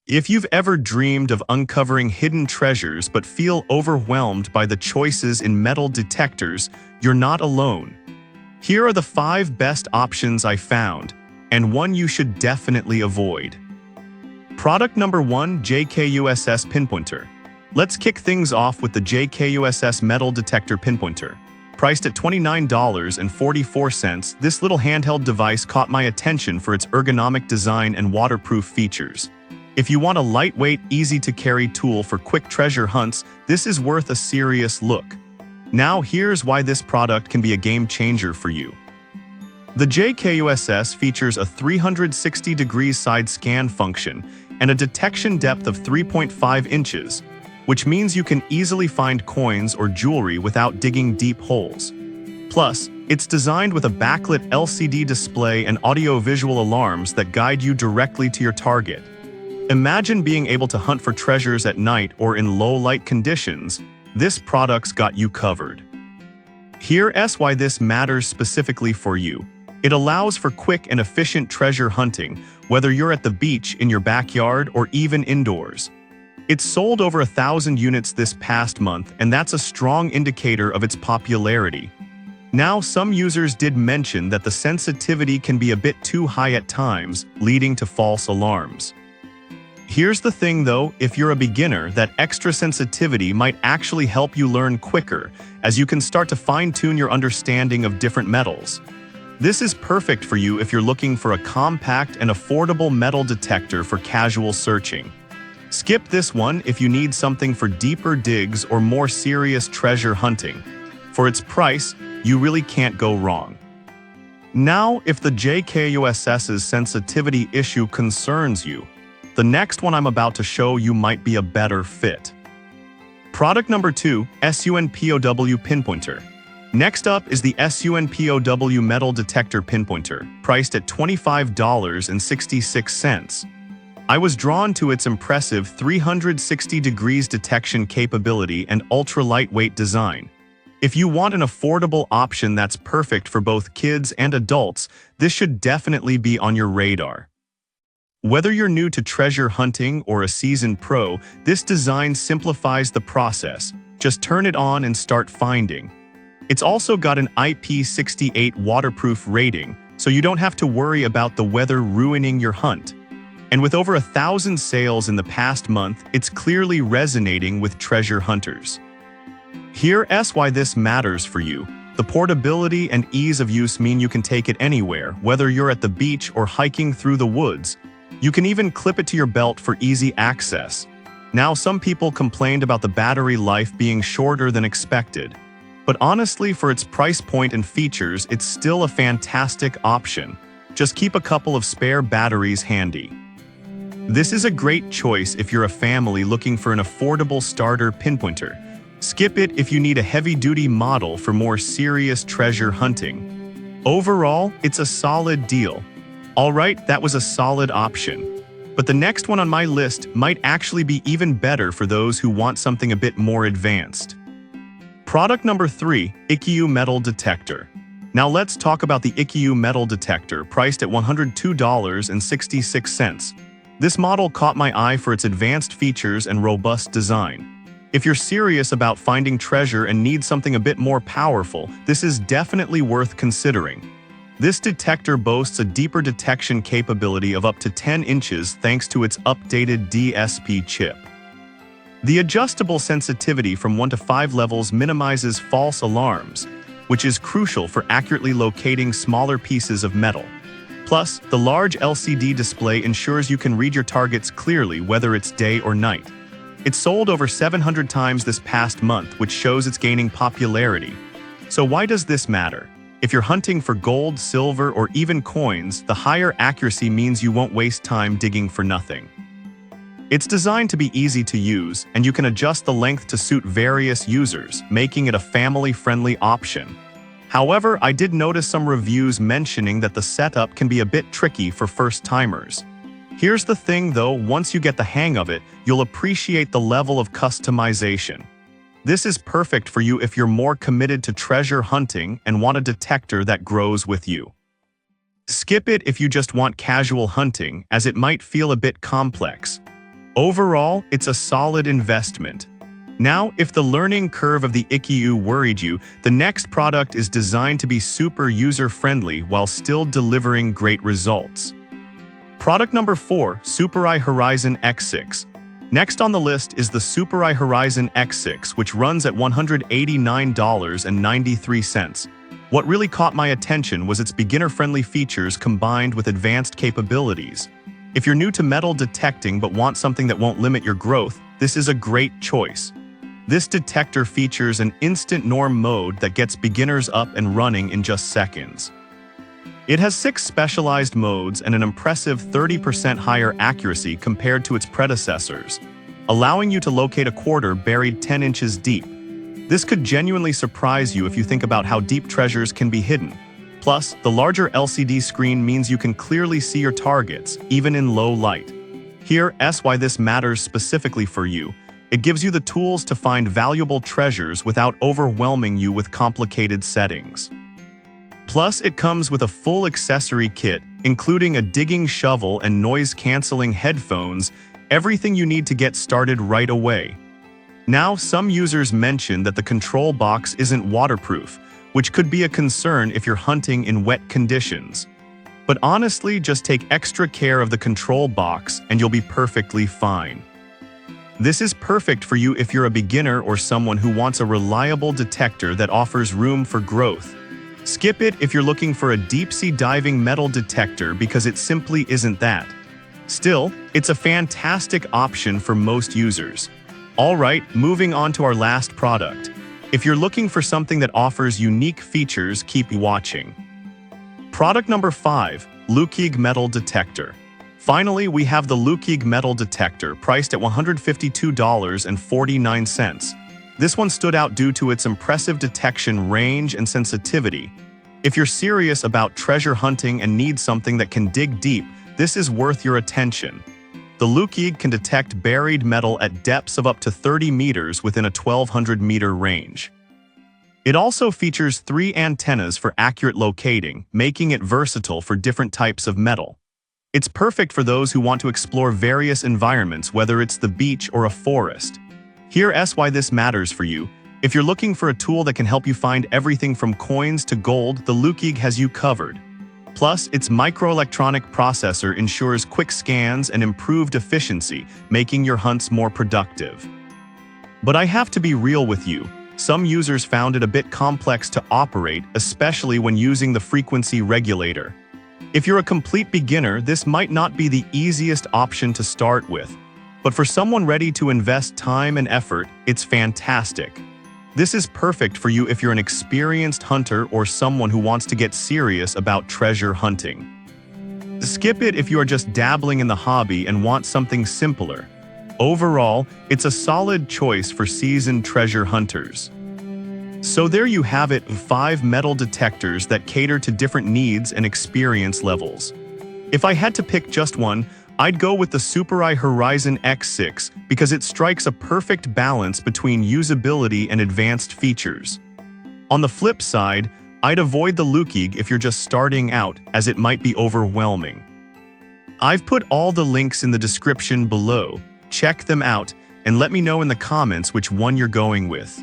If you've ever dreamed of uncovering hidden treasures but feel overwhelmed by the choices in metal detectors, you're not alone. Here are the 5 best options I found, and one you should definitely avoid. Product number 1, JKUSS Pinpointer. Let's kick things off with the JKUSS Metal Detector Pinpointer. Priced at $29.44, this little handheld device caught my attention for its ergonomic design and waterproof features. If you want a lightweight, easy-to-carry tool for quick treasure hunts, this is worth a serious look. Now here's why this product can be a game-changer for you. The JKUSS features a 360-degree side scan function and a detection depth of 3.5 inches, which means you can easily find coins or jewelry without digging deep holes. Plus, it's designed with a backlit LCD display and audio-visual alarms that guide you directly to your target. Imagine being able to hunt for treasures at night or in low-light conditions. This product's got you covered. Here's why this matters specifically for you. It allows for quick and efficient treasure hunting, whether you're at the beach, in your backyard, or even indoors. It's sold over 1,000 units this past month, and that's a strong indicator of its popularity. Now, some users did mention that the sensitivity can be a bit too high at times, leading to false alarms. Here's the thing though, if you're a beginner, that extra sensitivity might actually help you learn quicker, as you can start to fine-tune your understanding of different metals. This is perfect for you if you're looking for a compact and affordable metal detector for casual searching. Skip this one if you need something for deeper digs or more serious treasure hunting. For its price, you really can't go wrong. Now, if the JKUSS's sensitivity issue concerns you, the next one I'm about to show you might be a better fit. Product number 2, SUNPOW Pinpointer. Next up is the SUNPOW Metal Detector Pinpointer, priced at $25.66. I was drawn to its impressive 360 degrees detection capability and ultra-lightweight design. If you want an affordable option that's perfect for both kids and adults, this should definitely be on your radar. Whether you're new to treasure hunting or a seasoned pro, this design simplifies the process. Just turn it on and start finding. It's also got an IP68 waterproof rating, so you don't have to worry about the weather ruining your hunt. And with over 1,000 sales in the past month, it's clearly resonating with treasure hunters. Here's why this matters for you. The portability and ease of use mean you can take it anywhere, whether you're at the beach or hiking through the woods. You can even clip it to your belt for easy access. Now, some people complained about the battery life being shorter than expected. But honestly, for its price point and features, it's still a fantastic option. Just keep a couple of spare batteries handy. This is a great choice if you're a family looking for an affordable starter pinpointer. Skip it if you need a heavy-duty model for more serious treasure hunting. Overall, it's a solid deal. Alright, that was a solid option. But the next one on my list might actually be even better for those who want something a bit more advanced. Product number 3, IKEU Metal Detector. Now let's talk about the IKEU Metal Detector, priced at $102.66. This model caught my eye for its advanced features and robust design. If you're serious about finding treasure and need something a bit more powerful, this is definitely worth considering. This detector boasts a deeper detection capability of up to 10 inches thanks to its updated DSP chip. The adjustable sensitivity from 1 to 5 levels minimizes false alarms, which is crucial for accurately locating smaller pieces of metal. Plus, the large LCD display ensures you can read your targets clearly whether it's day or night. It's sold over 700 times this past month, which shows it's gaining popularity. So why does this matter? If you're hunting for gold, silver, or even coins, the higher accuracy means you won't waste time digging for nothing. It's designed to be easy to use, and you can adjust the length to suit various users, making it a family-friendly option. However, I did notice some reviews mentioning that the setup can be a bit tricky for first-timers. Here's the thing though, once you get the hang of it, you'll appreciate the level of customization. This is perfect for you if you're more committed to treasure hunting and want a detector that grows with you. Skip it if you just want casual hunting, as it might feel a bit complex. Overall, it's a solid investment. Now, if the learning curve of the Ikkyu worried you, the next product is designed to be super user-friendly while still delivering great results. Product number 4, Super-Eye Horizon X6. Next on the list is the Super-Eye Horizon X6, which runs at $189.93. What really caught my attention was its beginner-friendly features combined with advanced capabilities. If you're new to metal detecting but want something that won't limit your growth, this is a great choice. This detector features an instant norm mode that gets beginners up and running in just seconds. It has 6 specialized modes and an impressive 30% higher accuracy compared to its predecessors, allowing you to locate a quarter buried 10 inches deep. This could genuinely surprise you if you think about how deep treasures can be hidden. Plus, the larger LCD screen means you can clearly see your targets, even in low light. Here's why this matters specifically for you. It gives you the tools to find valuable treasures without overwhelming you with complicated settings. Plus, it comes with a full accessory kit, including a digging shovel and noise-canceling headphones, everything you need to get started right away. Now, some users mention that the control box isn't waterproof, which could be a concern if you're hunting in wet conditions. But honestly, just take extra care of the control box and you'll be perfectly fine. This is perfect for you if you're a beginner or someone who wants a reliable detector that offers room for growth. Skip it if you're looking for a deep-sea diving metal detector because it simply isn't that. Still, it's a fantastic option for most users. Alright, moving on to our last product. If you're looking for something that offers unique features, keep watching. Product number 5, Lukig Metal Detector. Finally, we have the Lukig Metal Detector, priced at $152.49. This one stood out due to its impressive detection range and sensitivity. If you're serious about treasure hunting and need something that can dig deep, this is worth your attention. The Lukig can detect buried metal at depths of up to 30 meters within a 1,200-meter range. It also features 3 antennas for accurate locating, making it versatile for different types of metal. It's perfect for those who want to explore various environments, whether it's the beach or a forest. Here's why this matters for you. If you're looking for a tool that can help you find everything from coins to gold, the Lukig has you covered. Plus, its microelectronic processor ensures quick scans and improved efficiency, making your hunts more productive. But I have to be real with you. Some users found it a bit complex to operate, especially when using the frequency regulator. If you're a complete beginner, this might not be the easiest option to start with. But for someone ready to invest time and effort, it's fantastic. This is perfect for you if you're an experienced hunter or someone who wants to get serious about treasure hunting. Skip it if you are just dabbling in the hobby and want something simpler. Overall, it's a solid choice for seasoned treasure hunters. So there you have it, 5 metal detectors that cater to different needs and experience levels. If I had to pick just one, I'd go with the Super-Eye Horizon X6 because it strikes a perfect balance between usability and advanced features. On the flip side, I'd avoid the Lukig if you're just starting out, as it might be overwhelming. I've put all the links in the description below. Check them out and let me know in the comments which one you're going with.